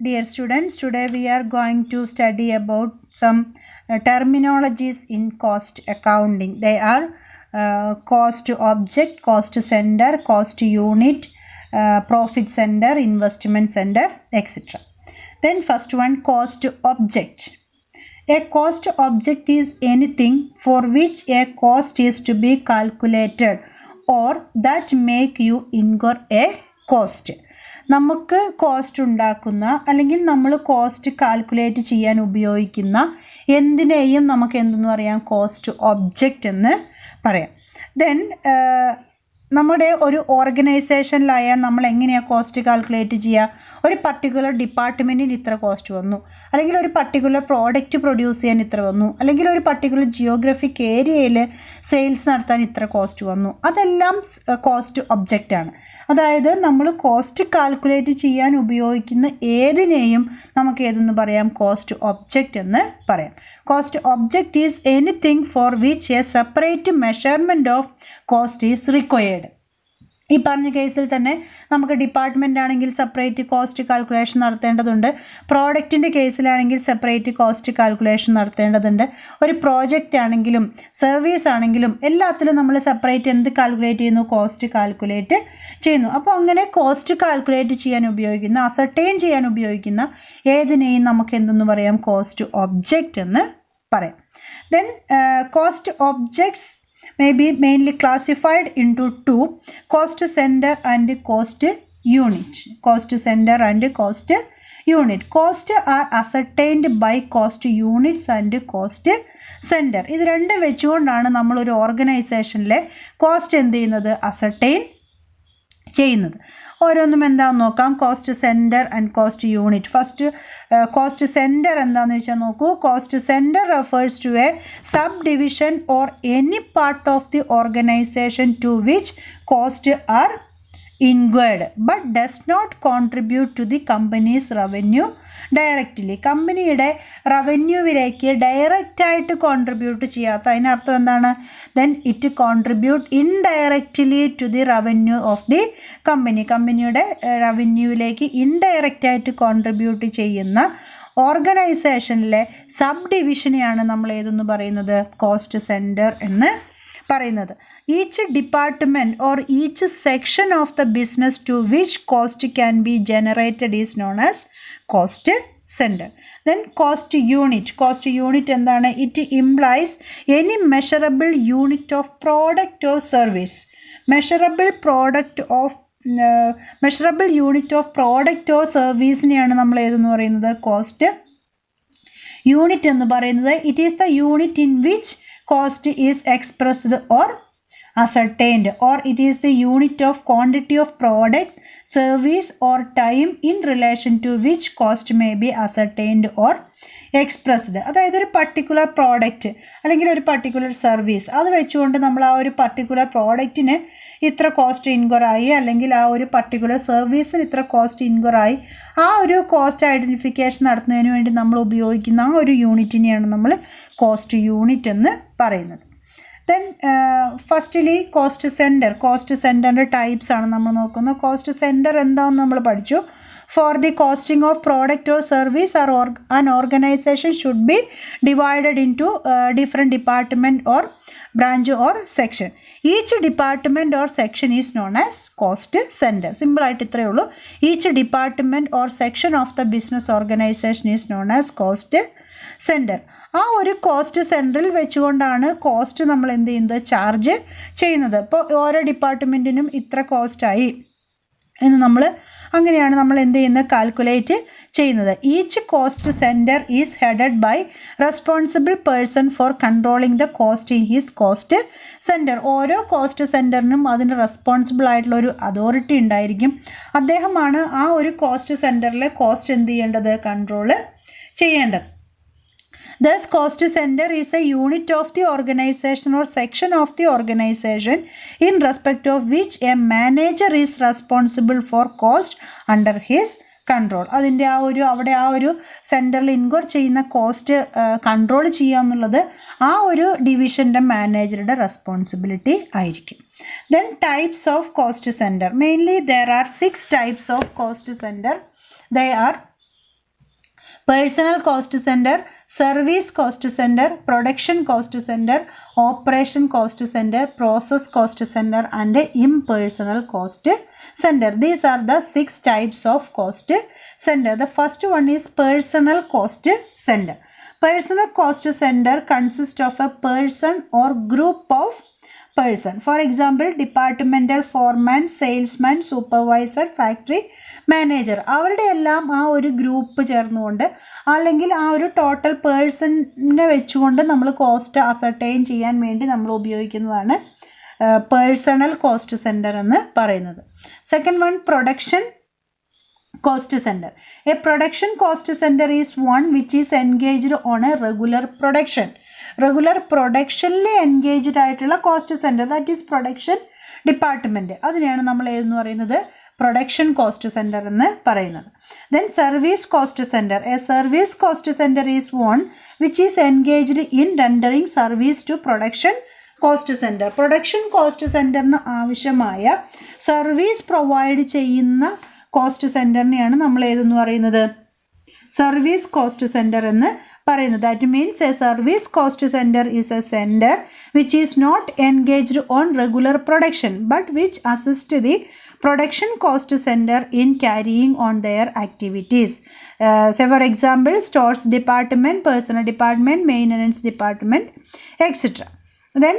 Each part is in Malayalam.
dear students, today we are going to study about some terminologies in cost accounting. They are cost object, cost center, cost unit, profit center, investment center, etc. Then first one, cost object. A cost object is anything for which a cost is to be calculated or that make you incur a cost. നമുക്ക് കോസ്റ്റ് ഉണ്ടാക്കുന്ന അല്ലെങ്കിൽ നമ്മൾ കോസ്റ്റ് കാൽക്കുലേറ്റ് ചെയ്യാൻ ഉപയോഗിക്കുന്ന എന്തിനേയും നമുക്ക് എന്തെന്ന് പറയാം, കോസ്റ്റ് ഒബ്ജക്റ്റ് എന്ന് പറയാം. ദെൻ നമ്മുടെ ഒരു ഓർഗനൈസേഷനിലായാൽ നമ്മൾ എങ്ങനെയാണ് കോസ്റ്റ് കാൽക്കുലേറ്റ് ചെയ്യുക? ഒരു പർട്ടിക്കുലർ ഡിപ്പാർട്ട്മെൻറ്റിന് ഇത്ര കോസ്റ്റ് വന്നു, അല്ലെങ്കിൽ ഒരു പർട്ടിക്കുലർ പ്രോഡക്റ്റ് പ്രൊഡ്യൂസ് ചെയ്യാൻ ഇത്ര വന്നു, അല്ലെങ്കിൽ ഒരു പർട്ടിക്കുലർ ജിയോഗ്രഫിക് ഏരിയയിൽ സെയിൽസ് നടത്താൻ ഇത്ര കോസ്റ്റ് വന്നു. അതെല്ലാം കോസ്റ്റ് ഒബ്ജക്റ്റാണ്. അതായത് നമ്മൾ കോസ്റ്റ് കാൽക്കുലേറ്റ് ചെയ്യാൻ ഉപയോഗിക്കുന്ന ഏതിനെയും നമുക്ക് ഏതെന്ന് പറയാം, കോസ്റ്റ് ഒബ്ജക്റ്റ് എന്ന് പറയാം. Cost object is anything four which A separate measurement of cost is required. ഈ പറഞ്ഞ കേസിൽ തന്നെ നമുക്ക് ഡിപ്പാർട്ട്മെൻ്റ് ആണെങ്കിൽ സെപ്പറേറ്റ് കോസ്റ്റ് കാൽക്കുലേഷൻ നടത്തേണ്ടതുണ്ട്, പ്രോഡക്റ്റിൻ്റെ കേസിലാണെങ്കിൽ സെപ്പറേറ്റ് കോസ്റ്റ് കാൽക്കുലേഷൻ നടത്തേണ്ടതുണ്ട്, ഒരു പ്രോജക്റ്റ് ആണെങ്കിലും സർവീസ് ആണെങ്കിലും എല്ലാത്തിലും നമ്മൾ സെപ്പറേറ്റ് എന്ത് കാൽക്കുലേറ്റ് ചെയ്യുന്നു, കോസ്റ്റ് കാൽക്കുലേറ്റ് ചെയ്യുന്നു. അപ്പോൾ അങ്ങനെ കോസ്റ്റ് കാൽക്കുലേറ്റ് ചെയ്യാൻ ഉപയോഗിക്കുന്ന, അസർട്ടൈൻ ചെയ്യാൻ ഉപയോഗിക്കുന്ന ഏതിനെയും നമുക്ക് എന്തെന്ന് പറയാം, കോസ്റ്റ് ഒബ്ജക്റ്റ് എന്ന് പറയാം. Then cost objects may be mainly classified into two: cost center and cost unit. Cost center and cost unit. Cost are ascertained by cost units and cost center. ഇത് രണ്ടും വെച്ചുകൊണ്ടാണ് നമ്മളൊരു ഓർഗനൈസേഷനിലെ കോസ്റ്റ് എന്ത് ചെയ്യുന്നത്, അസർട്ടൈൻ ചെയ്യുന്നത്. ഓരോന്നും എന്താണെന്ന് നോക്കാം. Cost centre and cost unit. First cost centre എന്താണെന്ന് വെച്ചാൽ നോക്കൂ. Cost centre refers to a sub division or any part of the organisation to which cost are incurred but does not contribute to the company's revenue directly. കമ്പനിയുടെ റവന്യൂവിലേക്ക് ഡയറക്റ്റായിട്ട് കോൺട്രിബ്യൂട്ട് ചെയ്യാത്ത, അതിനർത്ഥം എന്താണ്, then it contribute indirectly to the revenue of the company. കമ്പനിയുടെ റവന്യൂവിലേക്ക് ഇൻഡയറക്റ്റായിട്ട് കോൺട്രിബ്യൂട്ട് ചെയ്യുന്ന ഓർഗനൈസേഷനിലെ സബ് ഡിവിഷനെയാണ് നമ്മൾ ഏതെന്ന് പറയുന്നത്, കോസ്റ്റ് സെൻറ്റർ എന്ന് പറയുന്നത്. Each department or each section of the business to which cost can be generated is known as cost centre. Then cost unit. Cost unit എന്താണ്? It implies any measurable unit of product or service. Measurable unit of product or സർവീസിനെയാണ് നമ്മൾ ഏതെന്ന് പറയുന്നത്, കോസ്റ്റ് യൂണിറ്റ് എന്ന് പറയുന്നത്. It is the unit in which cost is expressed or ascertained, or it is the unit of quantity of product, service or time in relation to which cost may be ascertained or expressed. അതായത് ഒരു പർട്ടിക്കുലർ പ്രോഡക്റ്റ് അല്ലെങ്കിൽ ഒരു പർട്ടിക്കുലർ സർവീസ്, അത് വെച്ചുകൊണ്ട് നമ്മൾ ആ ഒരു പർട്ടിക്കുലർ പ്രോഡക്റ്റിന് ഇത്ര കോസ്റ്റ് ഇൻക്വയറായി, അല്ലെങ്കിൽ ആ ഒരു പർട്ടിക്കുലർ സർവീസിന് ഇത്ര കോസ്റ്റ് ഇൻക്വയറായി, ആ ഒരു കോസ്റ്റ് ഐഡൻറ്റിഫിക്കേഷൻ നടത്തുന്നതിന് വേണ്ടി നമ്മൾ ഉപയോഗിക്കുന്ന ആ ഒരു യൂണിറ്റിനെയാണ് നമ്മൾ കോസ്റ്റ് യൂണിറ്റ് എന്ന് പറയുന്നത്. Then firstly cost centre. കോസ്റ്റ് സെൻറ്ററിൻ്റെ ടൈപ്സ് ആണ് നമ്മൾ നോക്കുന്നത്. കോസ്റ്റ് സെൻറ്റർ എന്താണെന്ന് നമ്മൾ പഠിച്ചു. For the costing of product or service, an organization should be divided into different department or branch or section. Each department or section is known as cost center. Simple ആയിട്ട് ഇത്രയേ ഉള്ളൂ. Each department or section of the business organization is known as cost center. ആ ഒരു കോസ്റ്റ് സെൻറ്ററിൽ വെച്ചുകൊണ്ടാണ് കോസ്റ്റ് നമ്മൾ എന്ത് ചെയ്യുന്നത്, ചാർജ് ചെയ്യുന്നത്. ഇപ്പോൾ ഓരോ ഡിപ്പാർട്ട്മെൻറ്റിനും ഇത്ര കോസ്റ്റായി എന്ന് അങ്ങനെയാണ് നമ്മൾ എന്ത് ചെയ്യുന്നത്, കാൽക്കുലേറ്റ് ചെയ്യുന്നത്. Each cost centre is headed by responsible person for controlling the cost in his cost centre. ഓരോ കോസ്റ്റ് സെൻറ്ററിനും അതിന് റെസ്പോൺസിബിൾ ആയിട്ടുള്ള ഒരു അതോറിറ്റി ഉണ്ടായിരിക്കും. അദ്ദേഹമാണ് ആ ഒരു കോസ്റ്റ് സെൻറ്ററിലെ കോസ്റ്റ് എന്ത് ചെയ്യേണ്ടത്, കൺട്രോൾ ചെയ്യേണ്ടത്. Thus, cost center is a unit of the organization or section of the organization in respect of which a manager is responsible for cost under his control. അതിൻ്റെ അവിടെ ആ ഒരു സെൻറ്ററിൽ ഇൻക്വയർ ചെയ്യുന്ന കോസ്റ്റ് കൺട്രോൾ ചെയ്യുക എന്നുള്ളത് ആ ഒരു ഡിവിഷൻ്റെ മാനേജറുടെ റെസ്പോൺസിബിലിറ്റി ആയിരിക്കും. Then types of cost center. Mainly there are 6 types of cost center. They are personal cost centre, service cost centre, production cost centre, operation cost centre, process cost centre and impersonal cost center. These are the 6 types of cost center. The first one is personal cost center. Personal cost center consists of a person or group of person. For example, departmental foreman, salesman, supervisor, factory manager. അവരുടെ എല്ലാം ആ ഒരു ഗ്രൂപ്പ് ചേർന്നുകൊണ്ട് അല്ലെങ്കിൽ ആ ഒരു ടോട്ടൽ പേഴ്സണിനെ വെച്ചുകൊണ്ട് നമ്മൾ കോസ്റ്റ് അസർട്ടൈൻ ചെയ്യാൻ വേണ്ടി നമ്മൾ ഉപയോഗിക്കുന്നതാണ് പേഴ്സണൽ കോസ്റ്റ് സെൻറ്റർ എന്ന് പറയുന്നത്. Second one, production cost centre. A production cost centre is one which is engaged on a regular production. Regular പ്രൊഡക്ഷനിൽ എൻഗേജ്ഡ് ആയിട്ടുള്ള cost centre, that is production department. അതിനെയാണ് നമ്മൾ ഏതെന്ന് പറയുന്നത് പ്രൊഡക്ഷൻ കോസ്റ്റ് സെൻറ്റർ എന്ന് പറയുന്നത്. Then service cost centre. A service cost centre is one which is engaged in rendering service to production cost centre. Production cost സെൻറ്ററിന് ആവശ്യമായ സർവീസ് പ്രൊവൈഡ് ചെയ്യുന്ന കോസ്റ്റ് സെൻറ്ററിനെയാണ് നമ്മൾ ഏതെന്ന് പറയുന്നത് സർവീസ് കോസ്റ്റ് സെൻറ്റർ എന്ന് പറയുന്നത്. That means a service cost centre is a centre which is not engaged on regular production but which assist the production cost centre in carrying on their activities. Say for example stores department, personnel department, maintenance department, etcetera. Then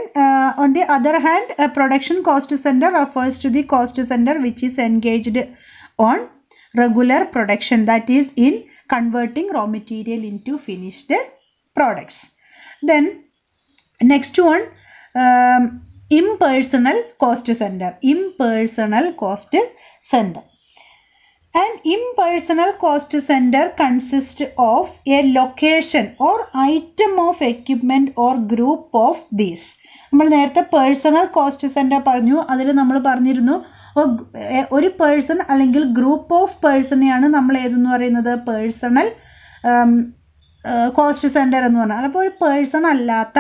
on the other hand, a production cost center refers to the cost center which is engaged on regular production, that is in converting raw material into finished products. Then next one, impersonal cost center. Impersonal cost center. An impersonal cost center consists of a location or item of equipment or group of these. നമ്മൾ നേരത്തെ പേഴ്സണൽ കോസ്റ്റ് സെൻറ്റർ പറഞ്ഞു. അതിൽ നമ്മൾ പറഞ്ഞിരുന്നു ഒരു പേഴ്സൺ അല്ലെങ്കിൽ ഗ്രൂപ്പ് ഓഫ് പേഴ്സണെയാണ് നമ്മൾ ഏതെന്ന് പറയുന്നത് പേഴ്സണൽ കോസ്റ്റ് സെൻറ്റർ എന്ന് പറഞ്ഞാൽ. അപ്പോൾ ഒരു പേഴ്സൺ അല്ലാത്ത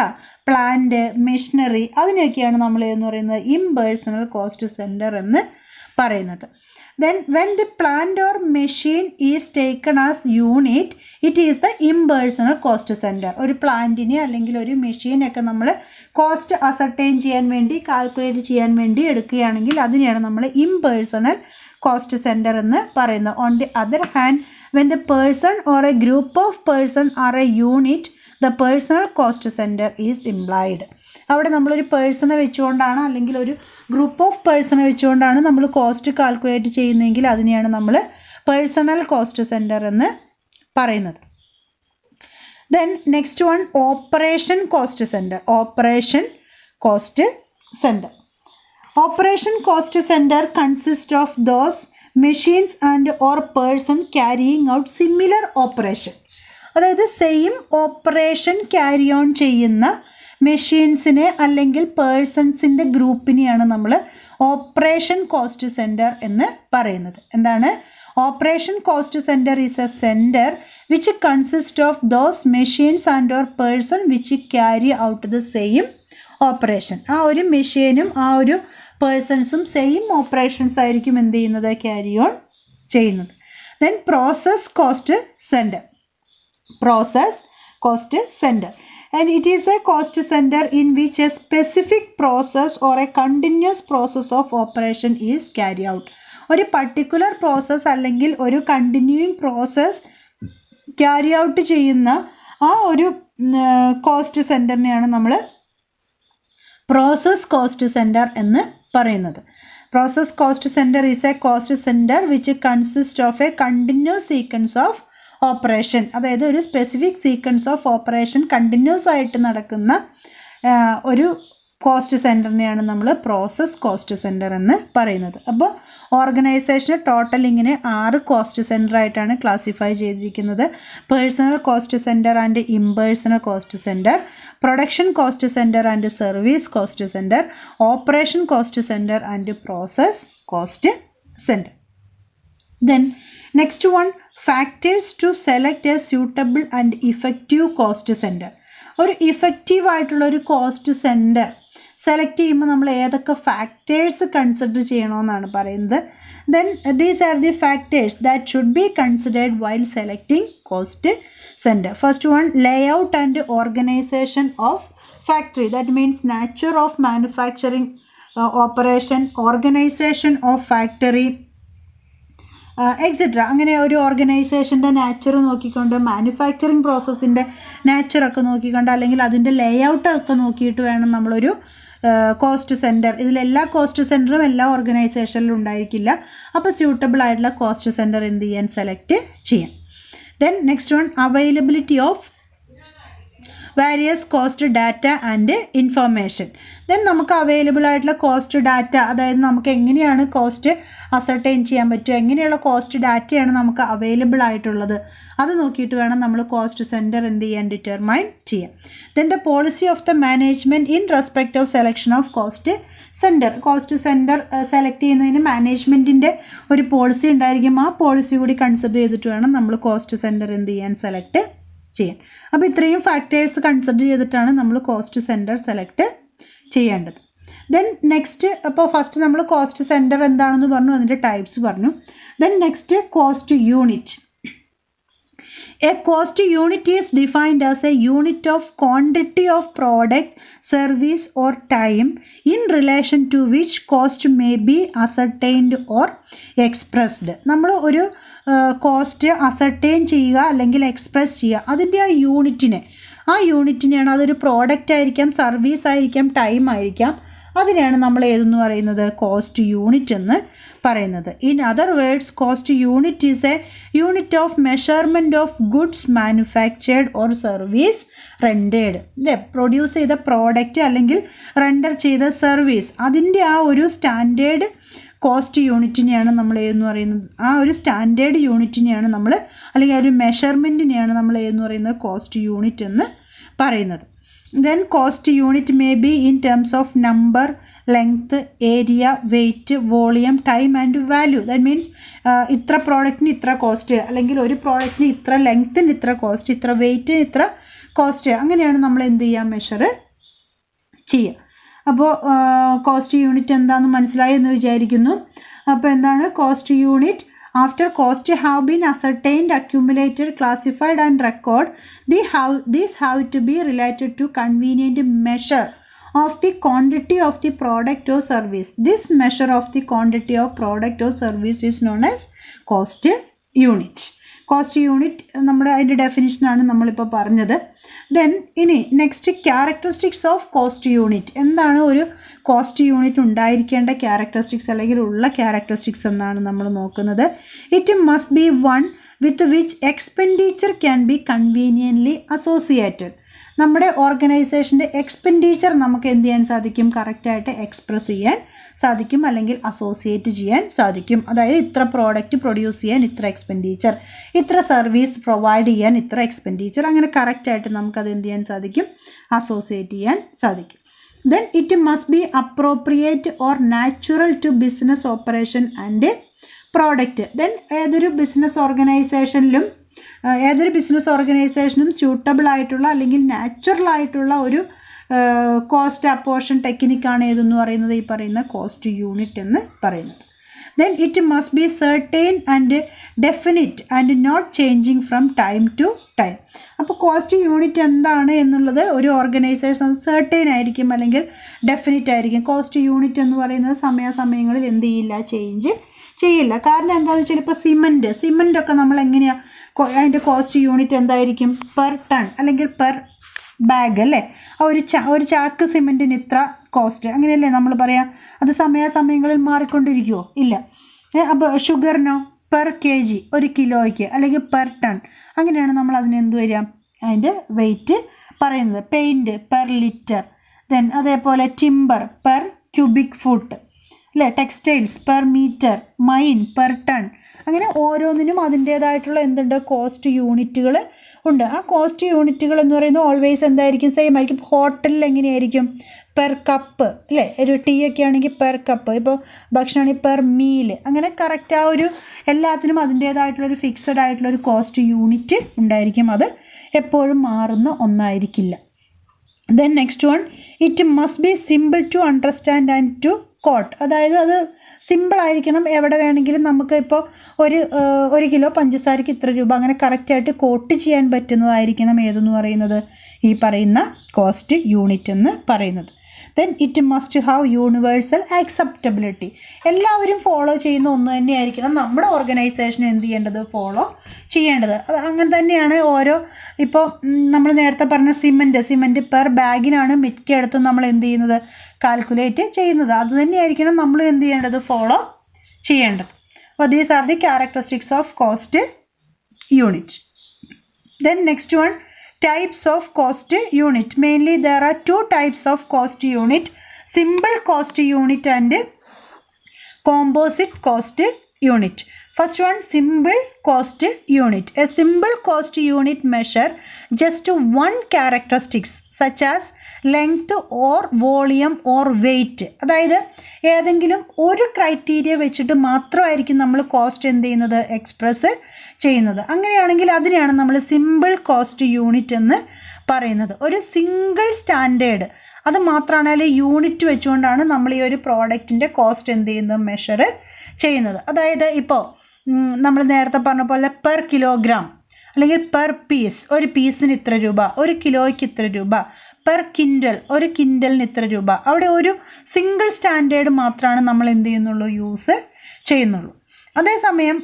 പ്ലാന്റ്, മെഷീനറി അതിനെയൊക്കെയാണ് നമ്മൾ ഏതെന്ന് പറയുന്നത് ഇംപേഴ്സണൽ കോസ്റ്റ് സെൻറ്റർ എന്ന് പറയുന്നത്. Then when the plant or machine is taken as unit, it is the impersonal cost center. ഒരു പ്ലാന്റിനെ അല്ലെങ്കിൽ ഒരു മെഷീനൊക്കെ നമ്മൾ കോസ്റ്റ് അസർട്ടൈൻ ചെയ്യാൻ വേണ്ടി കാൽക്കുലേറ്റ് ചെയ്യാൻ വേണ്ടി എടുക്കുകയാണെങ്കിൽ അതിനെയാണ് നമ്മൾ impersonal cost center എന്ന് പറയുന്നത്. On the other hand, when the person or a group of person are a unit, the personal cost center is implied. അവിടെ നമ്മളൊരു പേഴ്സണെ വെച്ചുകൊണ്ടാണ് അല്ലെങ്കിൽ ഒരു ഗ്രൂപ്പ് ഓഫ് പേഴ്സണെ വെച്ചുകൊണ്ടാണ് നമ്മൾ കോസ്റ്റ് കാൽക്കുലേറ്റ് ചെയ്യുന്നതെങ്കിൽ അതിനെയാണ് നമ്മൾ പേഴ്സണൽ കോസ്റ്റ് സെൻറ്റർ എന്ന് പറയുന്നത്. Then next one, operation cost centre. Operation cost centre. Operation cost centre consist of those machines and or person carrying out similar operation. അതായത് സെയിം ഓപ്പറേഷൻ ക്യാരി ഓൺ ചെയ്യുന്ന മെഷീൻസിനെ അല്ലെങ്കിൽ പേഴ്സൺസിൻ്റെ ഗ്രൂപ്പിനെയാണ് നമ്മൾ ഓപ്പറേഷൻ കോസ്റ്റ് സെൻറ്റർ എന്ന് പറയുന്നത്. എന്താണ് operation cost centre is a centre which consist of those machines and or person which carry out the same operation. ആ ഒരു മെഷീനും ആ ഒരു പേഴ്സൺസും സെയിം ഓപ്പറേഷൻസ് ആയിരിക്കും എന്ത് ചെയ്യുന്നത് ക്യാരി ഓൺ ചെയ്യുന്നത്. Then process cost centre. Process cost center, and it is a cost center in which a specific process or a continuous process of operation is carried out. ഒരു പർട്ടിക്കുലർ പ്രോസസ്സ് അല്ലെങ്കിൽ ഒരു കണ്ടിന്യൂയിങ് പ്രോസസ്സ് ക്യാരി ഔട്ട് ചെയ്യുന്ന ആ ഒരു കോസ്റ്റ് സെൻറ്ററിനെയാണ് നമ്മൾ പ്രോസസ് കോസ്റ്റ് സെൻറ്റർ എന്ന് പറയുന്നത്. Process cost centre is A cost centre which consist of A continuous sequence of operation. അതായത് ഒരു specific sequence of operation continuous ആയിട്ട് നടക്കുന്ന ഒരു കോസ്റ്റ് സെൻറ്ററിനെയാണ് നമ്മൾ പ്രോസസ് കോസ്റ്റ് സെൻറ്റർ എന്ന് പറയുന്നത്. അപ്പോൾ ഓർഗനൈസേഷൻ ടോട്ടൽ ഇങ്ങനെ 6 കോസ്റ്റ് സെൻറ്റർ ആയിട്ടാണ് ക്ലാസിഫൈ ചെയ്തിരിക്കുന്നത്. Personal cost centre and impersonal cost centre, production cost centre and service cost centre, operation cost centre and process cost centre. Then next one, factors to select a suitable and effective cost centre. ഒരു ഇഫക്റ്റീവ് ആയിട്ടുള്ള ഒരു കോസ്റ്റ് സെൻറ്റർ സെലക്ട് ചെയ്യുമ്പോൾ നമ്മൾ ഏതൊക്കെ ഫാക്ടേഴ്സ് കൺസിഡർ ചെയ്യണമെന്നാണ് പറയുന്നത്. Then these are the factors that should be considered while selecting cost center. First one, layout and organization of factory. That means nature of manufacturing operation, organization of factory, etcetera. അങ്ങനെ ഒരു ഓർഗനൈസേഷൻ്റെ നാച്ചർ നോക്കിക്കൊണ്ട്, മാനുഫാക്ചറിങ് പ്രോസസ്സിൻ്റെ നാച്ചറൊക്കെ നോക്കിക്കൊണ്ട്, അല്ലെങ്കിൽ അതിൻ്റെ ലേഔട്ടൊക്കെ നോക്കിയിട്ട് വേണം നമ്മളൊരു കോസ്റ്റ് സെൻറ്റർ. ഇതിലെല്ലാ കോസ്റ്റ് സെൻറ്ററും എല്ലാ ഓർഗനൈസേഷനിലും ഉണ്ടായിരിക്കില്ല. അപ്പോൾ സ്യൂട്ടബിൾ ആയിട്ടുള്ള കോസ്റ്റ് സെൻറ്റർ എന്ത് ചെയ്യാൻ, സെലക്ട് ചെയ്യാം. Then next one, availability of various cost data and information. Then നമുക്ക് അവൈലബിൾ ആയിട്ടുള്ള കോസ്റ്റ് ഡാറ്റ, അതായത് നമുക്ക് എങ്ങനെയാണ് കോസ്റ്റ് അസർട്ടൈൻ ചെയ്യാൻ പറ്റുക, എങ്ങനെയുള്ള കോസ്റ്റ് ഡാറ്റയാണ് നമുക്ക് അവൈലബിൾ ആയിട്ടുള്ളത്, അത് നോക്കിയിട്ട് വേണം നമ്മൾ കോസ്റ്റ് സെൻറ്റർ എന്ത് ചെയ്യാൻ, ഡിറ്റർമൈൻ ചെയ്യാം. Then the policy of the management in respect of selection of cost centre. Cost centre select ചെയ്യുന്നതിന് മാനേജ്മെൻറ്റിൻ്റെ ഒരു പോളിസി ഉണ്ടായിരിക്കും. ആ പോളിസി കൂടി കൺസിഡർ ചെയ്തിട്ട് വേണം നമ്മൾ കോസ്റ്റ് സെൻറ്റർ എന്ത് ചെയ്യാൻ, സെലക്ട് ചെയ്യാൻ. അപ്പോൾ ഇത്രയും ഫാക്ടേഴ്സ് കൺസിഡർ ചെയ്തിട്ടാണ് നമ്മൾ കോസ്റ്റ് സെൻറ്റർ സെലക്ട് ചെയ്യേണ്ടത്. ദെൻ നെക്സ്റ്റ്, അപ്പോൾ ഫസ്റ്റ് നമ്മൾ കോസ്റ്റ് സെൻറ്റർ എന്താണെന്ന് പറഞ്ഞു, അതിൻ്റെ ടൈപ്സ് പറഞ്ഞു. Then next, cost unit. A cost unit is defined as a unit of quantity of product, service or time in relation to which cost may be ascertained or expressed. നമ്മൾ ഒരു കോസ്റ്റ് അസർട്ടൈൻ ചെയ്യുക അല്ലെങ്കിൽ എക്സ്പ്രസ് ചെയ്യുക, അതിൻ്റെ ആ യൂണിറ്റിനെയാണ്, അതൊരു പ്രോഡക്റ്റ് ആയിരിക്കാം, സർവീസ് ആയിരിക്കാം, ടൈം ആയിരിക്കാം, അതിനെയാണ് നമ്മൾ ഏതെന്ന് പറയുന്നത്, കോസ്റ്റ് യൂണിറ്റ് എന്ന് പറയുന്നത്. In other words, cost unit is A unit of measurement of goods manufactured or service rendered. അല്ലേ, പ്രൊഡ്യൂസ് ചെയ്ത പ്രോഡക്റ്റ് അല്ലെങ്കിൽ റെൻഡർ ചെയ്ത സർവീസ്, അതിൻ്റെ ആ ഒരു സ്റ്റാൻഡേർഡ് കോസ്റ്റ് യൂണിറ്റിനെയാണ് നമ്മൾ ഏതെന്ന് പറയുന്നത്, ആ ഒരു സ്റ്റാൻഡേർഡ് യൂണിറ്റിനെയാണ് നമ്മൾ, അല്ലെങ്കിൽ ആ ഒരു മെഷർമെൻറ്റിനെയാണ് നമ്മൾ ഏതെന്ന് പറയുന്നത്, കോസ്റ്റ് യൂണിറ്റ് എന്ന് പറയുന്നത്. Then cost unit may be in terms of number, length, area, weight, volume, time and value. That means ഇത്ര പ്രോഡക്റ്റിന് ഇത്ര കോസ്റ്റ്, അല്ലെങ്കിൽ ഒരു പ്രോഡക്റ്റിന് ഇത്ര ലെങ്ത്തിന് ഇത്ര കോസ്റ്റ്, ഇത്ര വെയ്റ്റിന് ഇത്ര കോസ്റ്റ്, അങ്ങനെയാണ് നമ്മൾ എന്ത് ചെയ്യുക, മെഷർ ചെയ്യുക. അപ്പോൾ കോസ്റ്റ് യൂണിറ്റ് എന്താണെന്ന് മനസ്സിലായി എന്ന് വിചാരിക്കുന്നു. അപ്പോൾ എന്താണ് cost unit? After cost have been ascertained, accumulated, classified and record, these have to be related to convenient measure of the quantity of the product or service. This measure of the quantity of product or service is known as cost unit. Cost unit നമ്മുടെ അതിൻ്റെ ഡെഫിനിഷനാണ് നമ്മളിപ്പോൾ പറഞ്ഞത്. ദെൻ ഇനി next, characteristics of cost unit. എന്താണ് ഒരു കോസ്റ്റ് യൂണിറ്റ് ഉണ്ടായിരിക്കേണ്ട ക്യാരക്ടറിസ്റ്റിക്സ്, അല്ലെങ്കിൽ ഉള്ള ക്യാരക്ടറിസ്റ്റിക്സ് എന്നാണ് നമ്മൾ നോക്കുന്നത്. It must B one with which expenditure can be conveniently associated. നമ്മുടെ ഓർഗനൈസേഷൻ്റെ എക്സ്പെൻഡിച്ചർ നമുക്ക് എന്ത് ചെയ്യാൻ സാധിക്കും, കറക്റ്റായിട്ട് എക്സ്പ്രസ് ചെയ്യാൻ സാധിക്കും, അല്ലെങ്കിൽ അസോസിയേറ്റ് ചെയ്യാൻ സാധിക്കും. അതായത് ഇത്ര പ്രോഡക്റ്റ് പ്രൊഡ്യൂസ് ചെയ്യാൻ ഇത്ര എക്സ്പെൻഡിച്ചർ, ഇത്ര സർവീസ് പ്രൊവൈഡ് ചെയ്യാൻ ഇത്ര എക്സ്പെൻഡിച്ചർ, അങ്ങനെ കറക്റ്റായിട്ട് നമുക്കത് എന്ത് ചെയ്യാൻ സാധിക്കും, അസോസിയേറ്റ് ചെയ്യാൻ സാധിക്കും. Then it must be appropriate or natural to business operation and product. Then ഏതൊരു ബിസിനസ് ഓർഗനൈസേഷനും സ്യൂട്ടബിൾ ആയിട്ടുള്ള അല്ലെങ്കിൽ നാച്ചുറൽ ആയിട്ടുള്ള ഒരു കോസ്റ്റ് അപ്പോർഷൻ ടെക്നിക്കാണ് ഏതെന്ന് പറയുന്നത്, ഈ പറയുന്ന കോസ്റ്റ് യൂണിറ്റ് എന്ന് പറയുന്നത്. Then it must be certain and definite and not changing from time to time. അപ്പോൾ കോസ്റ്റ് യൂണിറ്റ് എന്താണ് എന്നുള്ളത് ഒരു ഓർഗനൈസേഷൻ സെർട്ടൈൻ ആയിരിക്കും, അല്ലെങ്കിൽ ഡെഫിനിറ്റ് ആയിരിക്കും. കോസ്റ്റ് യൂണിറ്റ് എന്ന് പറയുന്നത് സമയാസമയങ്ങളിൽ എന്ത് ചെയ്യില്ല, ചേഞ്ച് ചെയ്യില്ല. കാരണം എന്താണെന്ന് വെച്ചാൽ, ഇപ്പോൾ സിമൻറ്റൊക്കെ നമ്മൾ എങ്ങനെയാണ്, അതിൻ്റെ കോസ്റ്റ് യൂണിറ്റ് എന്തായിരിക്കും, പെർ ടൺ അല്ലെങ്കിൽ പെർ ബാഗ് അല്ലേ. ഒരു ചാക്ക് സിമെൻറ്റിന് ഇത്ര കോസ്റ്റ്, അങ്ങനെയല്ലേ നമ്മൾ പറയാം. അത് സമയാസമയങ്ങളിൽ മാറിക്കൊണ്ടിരിക്കുമോ? ഇല്ല. അപ്പോൾ ഷുഗറിനോ പെർ കെ ജി, ഒരു കിലോയ്ക്ക്, അല്ലെങ്കിൽ പെർ ടൺ, അങ്ങനെയാണ് നമ്മൾ അതിന് എന്ത് വരിക, അതിൻ്റെ വെയിറ്റ് പറയുന്നത്. പെയിൻറ്റ് പെർ ലിറ്റർ, ദെൻ അതേപോലെ ടിമ്പർ പെർ ക്യൂബിക് ഫുട്ട് അല്ലേ, textiles per metre, mine per ton, അങ്ങനെ ഓരോന്നിനും അതിൻ്റേതായിട്ടുള്ള എന്തുണ്ട്, കോസ്റ്റ് യൂണിറ്റുകൾ ഉണ്ട്. ആ കോസ്റ്റ് യൂണിറ്റുകൾ എന്ന് പറയുന്നത് ഓൾവേസ് എന്തായിരിക്കും, സെയിം ആയിരിക്കും. ഹോട്ടലിൽ എങ്ങനെയായിരിക്കും, പെർ കപ്പ് അല്ലേ, ഒരു ടീ ഒക്കെ ആണെങ്കിൽ പെർ കപ്പ്, ഇപ്പോൾ ഭക്ഷണമാണെങ്കിൽ പെർ മീല്, അങ്ങനെ കറക്റ്റ് ആ ഒരു എല്ലാത്തിനും അതിൻ്റേതായിട്ടുള്ളൊരു ഫിക്സഡ് ആയിട്ടുള്ളൊരു കോസ്റ്റ് യൂണിറ്റ് ഉണ്ടായിരിക്കും. അത് എപ്പോഴും മാറുന്ന ഒന്നായിരിക്കില്ല. Then next one, it must be simple to understand and to quote, അതായത് അത് സിമ്പിളായിരിക്കണം. എവിടെ വേണമെങ്കിലും നമുക്ക് ഇപ്പോൾ ഒരു കിലോ പഞ്ചസാരയ്ക്ക് ഇത്ര രൂപ അങ്ങനെ കറക്റ്റായിട്ട് കോട്ട് ചെയ്യാൻ പറ്റുന്നതായിരിക്കണം ഏതെന്ന് പറയുന്നത്, ഈ പറയുന്ന കോസ്റ്റ് യൂണിറ്റ് എന്ന് പറയുന്നത്. Then it must have universal acceptability. എല്ലാവരും ഫോളോ ചെയ്യുന്ന ഒന്ന് തന്നെയായിരിക്കണം നമ്മുടെ ഓർഗനൈസേഷൻ എന്ത് ചെയ്യേണ്ടത്, ഫോളോ ചെയ്യേണ്ടത്. അത് അങ്ങനെ തന്നെയാണ് ഓരോ, ഇപ്പോൾ നമ്മൾ നേരത്തെ പറഞ്ഞ സിമൻറ്റ് പെർ ബാഗിനാണ് മിക്കയിടത്തും നമ്മൾ എന്ത് ചെയ്യുന്നത്, കാൽക്കുലേറ്റ് ചെയ്യുന്നത്. അത് തന്നെയായിരിക്കണം നമ്മൾ എന്ത് ചെയ്യേണ്ടത്, ഫോളോ ചെയ്യേണ്ടത്. അപ്പോൾ these are the characteristics of cost unit. Then next one, types of cost unit. Mainly there are two types of cost unit, simple cost unit and composite cost unit. First one, simple cost unit. A simple cost unit measure just one characteristics such as length or volume or weight. അതായത് ഏതെങ്കിലും ഒരു ക്രൈറ്റീരിയ വെച്ചിട്ട് മാത്രമായിരിക്കും നമ്മൾ കോസ്റ്റ് എന്ത് ചെയ്യുന്നത്, എക്സ്പ്രസ് ചെയ്യുന്നത്. അങ്ങനെയാണെങ്കിൽ അതിനെയാണ് നമ്മൾ സിമ്പിൾ കോസ്റ്റ് യൂണിറ്റ് എന്ന് പറയുന്നത്. ഒരു സിംഗിൾ സ്റ്റാൻഡേർഡ് അത് മാത്രമാണ്, അല്ലെങ്കിൽ യൂണിറ്റ് വെച്ചുകൊണ്ടാണ് നമ്മൾ ഈ ഒരു പ്രോഡക്റ്റിൻ്റെ കോസ്റ്റ് എന്ത് ചെയ്യുന്നത്, മെഷർ ചെയ്യുന്നത്. അതായത് ഇപ്പോൾ നമ്മൾ നേരത്തെ പറഞ്ഞ പോലെ പെർ കിലോഗ്രാം അല്ലെങ്കിൽ പെർ പീസ്, ഒരു പീസിന് ഇത്ര രൂപ, ഒരു കിലോയ്ക്ക് ഇത്ര രൂപ, പെർ കിൻഡൽ ഒരു കിൻഡലിന് ഇത്ര രൂപ. അവിടെ ഒരു സിംഗിൾ സ്റ്റാൻഡേർഡ് മാത്രമാണ് നമ്മൾ എന്ത് ചെയ്യുന്നുള്ളൂ, യൂസ് ചെയ്യുന്നുള്ളൂ. അതേസമയം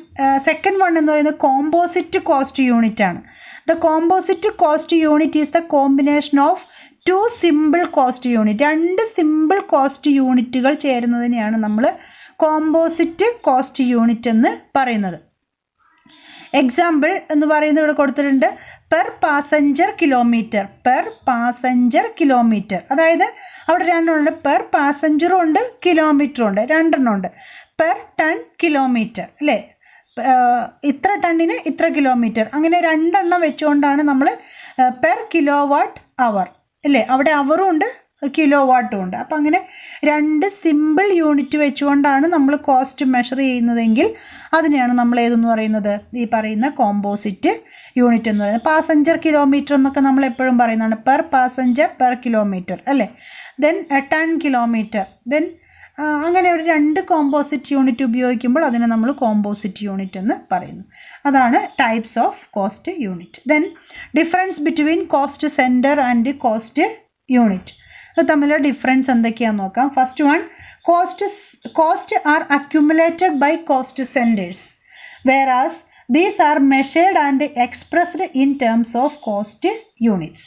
സെക്കൻഡ് വൺ എന്ന് പറയുന്നത് കോമ്പോസിറ്റ് കോസ്റ്റ് യൂണിറ്റ് ആണ്. The composite cost unit is the combination of two simple cost unit. രണ്ട് സിമ്പിൾ കോസ്റ്റ് യൂണിറ്റുകൾ ചേരുന്നതിനെയാണ് നമ്മൾ കോമ്പോസിറ്റ് കോസ്റ്റ് യൂണിറ്റ് എന്ന് പറയുന്നത്. എക്സാമ്പിൾ എന്ന് പറയുന്നത് ഇവിടെ കൊടുത്തിട്ടുണ്ട്, per passenger kilometre. Per passenger kilometre, അതായത് അവിടെ രണ്ടെണ്ണമുണ്ട്, പെർ പാസഞ്ചറും ഉണ്ട് കിലോമീറ്ററും ഉണ്ട്, രണ്ടെണ്ണം ഉണ്ട്. പെർ ടൺ കിലോമീറ്റർ അല്ലേ, ഇത്ര ടണ്ണിന് ഇത്ര കിലോമീറ്റർ, അങ്ങനെ രണ്ടെണ്ണം വെച്ചുകൊണ്ടാണ് നമ്മൾ പെർ കിലോ വാട്ട് അവർ അല്ലേ, അവിടെ അവറും ഉണ്ട് കിലോ വാട്ടും ഉണ്ട്. അപ്പം അങ്ങനെ രണ്ട് സിമ്പിൾ യൂണിറ്റ് വെച്ചുകൊണ്ടാണ് നമ്മൾ കോസ്റ്റ് മെഷർ ചെയ്യുന്നതെങ്കിൽ അതിനെയാണ് നമ്മൾ ഏതെന്ന് പറയുന്നത്, ഈ പറയുന്ന കോമ്പോസിറ്റ് യൂണിറ്റ് എന്ന് പറയുന്നത്. പാസഞ്ചർ കിലോമീറ്റർ എന്നൊക്കെ നമ്മൾ എപ്പോഴും പറയുന്നതാണ്, പെർ പാസഞ്ചർ പെർ കിലോമീറ്റർ അല്ലേ. ദെൻ ടൺ കിലോമീറ്റർ, ദെൻ അങ്ങനെ ഒരു രണ്ട് കോമ്പോസിറ്റ് യൂണിറ്റ് ഉപയോഗിക്കുമ്പോൾ അതിനെ നമ്മൾ കോമ്പോസിറ്റ് യൂണിറ്റ് എന്ന് പറയുന്നു. അതാണ് types of cost unit. Then difference between cost centre and cost unit, അത് തമ്മിലുള്ള ഡിഫറൻസ് എന്തൊക്കെയാണെന്ന് നോക്കാം. First one, cost are accumulated by cost centres whereas these are measured and expressed in terms of cost units.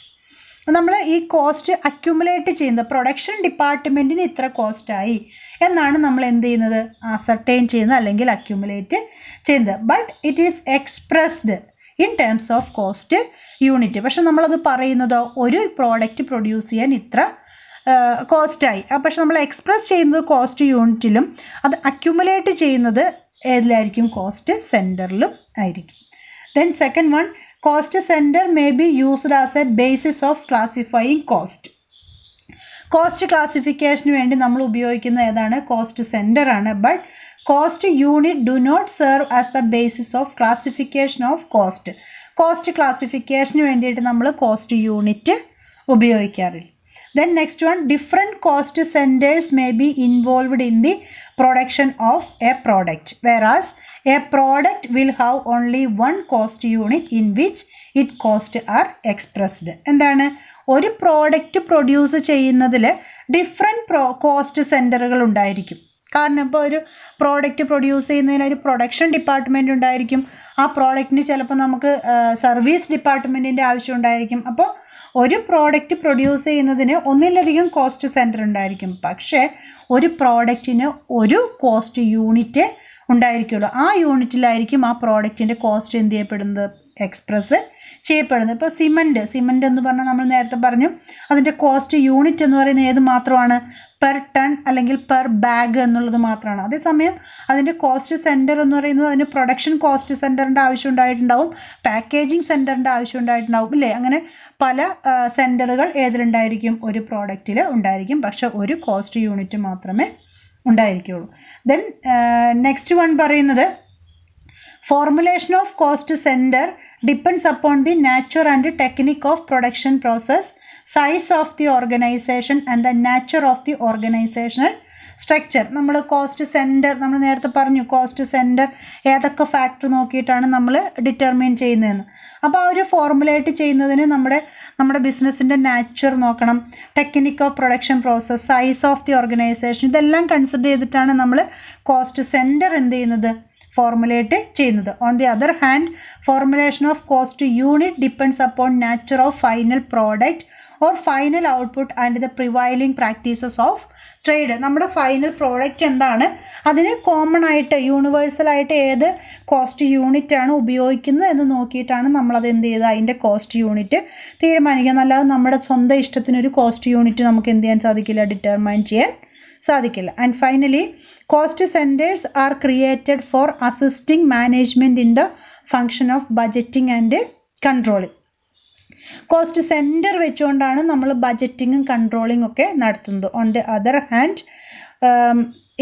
നമ്മൾ ഈ കോസ്റ്റ് അക്യുമുലേറ്റ് ചെയ്യുന്നത് പ്രൊഡക്ഷൻ ഡിപ്പാർട്ട്മെൻറ്റിന് ഇത്ര കോസ്റ്റായി എന്നാണ് നമ്മൾ എന്ത് ചെയ്യുന്നത്, അസർട്ടൈൻ ചെയ്യുന്നത് അല്ലെങ്കിൽ അക്യുമുലേറ്റ് ചെയ്യുന്നത്. But it is expressed in terms of cost unit. പക്ഷെ നമ്മളത് പറയുന്നതോ ഒരു പ്രോഡക്റ്റ് പ്രൊഡ്യൂസ് ചെയ്യാൻ ഇത്ര കോസ്റ്റായി. പക്ഷെ നമ്മൾ എക്സ്പ്രസ് ചെയ്യുന്നത് കോസ്റ്റ് യൂണിറ്റിലും അത് അക്യുമുലേറ്റ് ചെയ്യുന്നത് ഏതിലായിരിക്കും, കോസ്റ്റ് സെൻറ്ററിലും ആയിരിക്കും. Then second one, cost centre may be used as a basis of classifying cost. Cost ക്ലാസിഫിക്കേഷന് വേണ്ടി നമ്മൾ ഉപയോഗിക്കുന്ന ഏതാണ്, കോസ്റ്റ് സെൻറ്റർ ആണ്. But cost unit do not serve as the basis of classification of cost. Cost ക്ലാസിഫിക്കേഷന് വേണ്ടിയിട്ട് നമ്മൾ കോസ്റ്റ് യൂണിറ്റ് ഉപയോഗിക്കാറില്ല. Then next one, different cost centers may be involved in the production of a product, whereas a product will have only one cost unit in which its cost are expressed. എന്താണ്, ഒരു പ്രോഡക്റ്റ് പ്രൊഡ്യൂസ് ചെയ്യുന്നതിൽ ഡിഫറെൻറ്റ് കോസ്റ്റ് സെൻറ്ററുകൾ ഉണ്ടായിരിക്കും. കാരണം ഇപ്പോൾ ഒരു പ്രോഡക്റ്റ് പ്രൊഡ്യൂസ് ചെയ്യുന്നതിന് ഒരു പ്രൊഡക്ഷൻ ഡിപ്പാർട്ട്മെൻറ്റ് ഉണ്ടായിരിക്കും. ആ പ്രോഡക്റ്റിന് ചിലപ്പോൾ നമുക്ക് സർവീസ് ഡിപ്പാർട്ട്മെൻറ്റിൻ്റെ ആവശ്യം ഉണ്ടായിരിക്കും. അപ്പോൾ ഒരു പ്രോഡക്റ്റ് പ്രൊഡ്യൂസ് ചെയ്യുന്നതിന് ഒന്നിലധികം കോസ്റ്റ് സെൻറ്റർ ഉണ്ടായിരിക്കും. പക്ഷേ ഒരു പ്രോഡക്റ്റിന് ഒരു കോസ്റ്റ് യൂണിറ്റ് ഉണ്ടായിരിക്കുമല്ലോ. ആ യൂണിറ്റിലായിരിക്കും ആ പ്രോഡക്റ്റിൻ്റെ കോസ്റ്റ് എന്ത് ചെയ്യപ്പെടുന്നത്, എക്സ്പ്രസ് ചെയ്യപ്പെടുന്നത്. ഇപ്പോൾ സിമൻറ്റ് എന്ന് പറഞ്ഞാൽ നമ്മൾ നേരത്തെ പറഞ്ഞു അതിൻ്റെ കോസ്റ്റ് യൂണിറ്റ് എന്ന് പറയുന്നത് ഏത് മാത്രമാണ്, പെർ ടൺ അല്ലെങ്കിൽ പെർ ബാഗ് എന്നുള്ളത് മാത്രമാണ്. അതേസമയം അതിൻ്റെ കോസ്റ്റ് സെൻറ്റർ എന്ന് പറയുന്നത് അതിന് പ്രൊഡക്ഷൻ കോസ്റ്റ് സെൻറ്ററിൻ്റെ ആവശ്യം ഉണ്ടായിട്ടുണ്ടാവും, പാക്കേജിങ് സെൻറ്ററിൻ്റെ ആവശ്യം ഉണ്ടായിട്ടുണ്ടാവും ഇല്ലേ. അങ്ങനെ പല സെൻറ്ററുകൾ ഏതിലുണ്ടായിരിക്കും, ഒരു പ്രോഡക്റ്റിൽ ഉണ്ടായിരിക്കും. പക്ഷെ ഒരു കോസ്റ്റ് യൂണിറ്റ് മാത്രമേ ഉണ്ടായിരിക്കുകയുള്ളൂ. ദെൻ നെക്സ്റ്റ് വൺ പറയുന്നത്, formulation of cost centre depends upon the nature and technique of production process, size of the organization and the nature of the organizational structure. നമ്മൾ കോസ്റ്റ് സെൻറ്റർ, നമ്മൾ നേരത്തെ പറഞ്ഞു കോസ്റ്റ് സെൻറ്റർ ഏതൊക്കെ ഫാക്ടർ നോക്കിയിട്ടാണ് നമ്മൾ ഡിറ്റർമിൻ ചെയ്യുന്നതെന്ന്. അപ്പോൾ ആ ഒരു ഫോർമുലേറ്റ് ചെയ്യുന്നതിന് നമ്മുടെ ബിസിനസ്സിൻ്റെ നാച്ചർ നോക്കണം, technique of production process, size of the organisation, ഇതെല്ലാം കൺസിഡർ ചെയ്തിട്ടാണ് നമ്മൾ കോസ്റ്റ് സെൻറ്റർ എന്ത് ചെയ്യുന്നത്, ഫോർമുലേറ്റ് ചെയ്യുന്നത്. On the other hand, formulation of cost unit depends upon nature of final product or final output and the prevailing practices of trade. നമ്മുടെ ഫൈനൽ പ്രോഡക്റ്റ് എന്താണ്, അതിന് കോമൺ ആയിട്ട് യൂണിവേഴ്സലായിട്ട് ഏത് കോസ്റ്റ് യൂണിറ്റ് ആണ് ഉപയോഗിക്കുന്നത് എന്ന് നോക്കിയിട്ടാണ് നമ്മളത് എന്ത് ചെയ്ത് അതിൻ്റെ കോസ്റ്റ് യൂണിറ്റ് തീരുമാനിക്കുക. അല്ലാതെ നമ്മുടെ സ്വന്തം ഇഷ്ടത്തിനൊരു കോസ്റ്റ് യൂണിറ്റ് നമുക്ക് എന്ത് ചെയ്യാൻ സാധിക്കില്ല, ഡിറ്റർമൈൻ ചെയ്യാൻ സാധിക്കില്ല. And finally, cost centres are created for assisting management in the function of budgeting and controlling. Cost centre വെച്ചുകൊണ്ടാണ് നമ്മൾ ബജറ്റിങ്ങും കൺട്രോളിംഗ് ഒക്കെ നടത്തുന്നത്. On the other hand,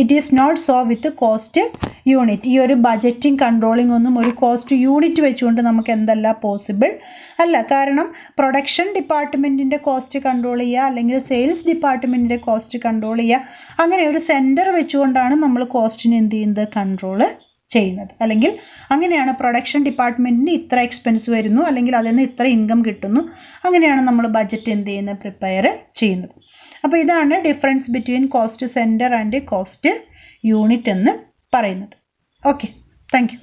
it is not so with cost unit. ഈ ഒരു ബജറ്റിംഗ് കൺട്രോളിംഗ് ഒന്നും ഒരു കോസ്റ്റ് യൂണിറ്റ് വെച്ചുകൊണ്ട് നമുക്ക് എന്തല്ല പോസിബിൾ അല്ല. കാരണം പ്രൊഡക്ഷൻ ഡിപ്പാർട്ട്മെൻറ്റിൻ്റെ കോസ്റ്റ് കൺട്രോൾ ചെയ്യുക, അല്ലെങ്കിൽ സെയിൽസ് ഡിപ്പാർട്ട്മെൻറ്റിൻ്റെ കോസ്റ്റ് കൺട്രോൾ ചെയ്യുക, അങ്ങനെ ഒരു സെൻറ്റർ വെച്ചുകൊണ്ടാണ് നമ്മൾ കോസ്റ്റിന് എന്ത് ചെയ്യുന്നത്, കൺട്രോൾ ചെയ്യുന്നത്. അല്ലെങ്കിൽ അങ്ങനെയാണ് പ്രൊഡക്ഷൻ ഡിപ്പാർട്ട്മെൻറ്റിന് ഇത്ര എക്സ്പെൻസ് വരുന്നു, അല്ലെങ്കിൽ അതിൽ നിന്ന് ഇത്ര ഇൻകം കിട്ടുന്നു, അങ്ങനെയാണ് നമ്മൾ ബഡ്ജറ്റ് എന്ത് ചെയ്യുന്നത്, പ്രിപ്പയർ ചെയ്യുന്നത്. അപ്പോൾ ഇതാണ് difference between cost centre and cost unit എന്ന് പറയുന്നത്. Okay, thank you.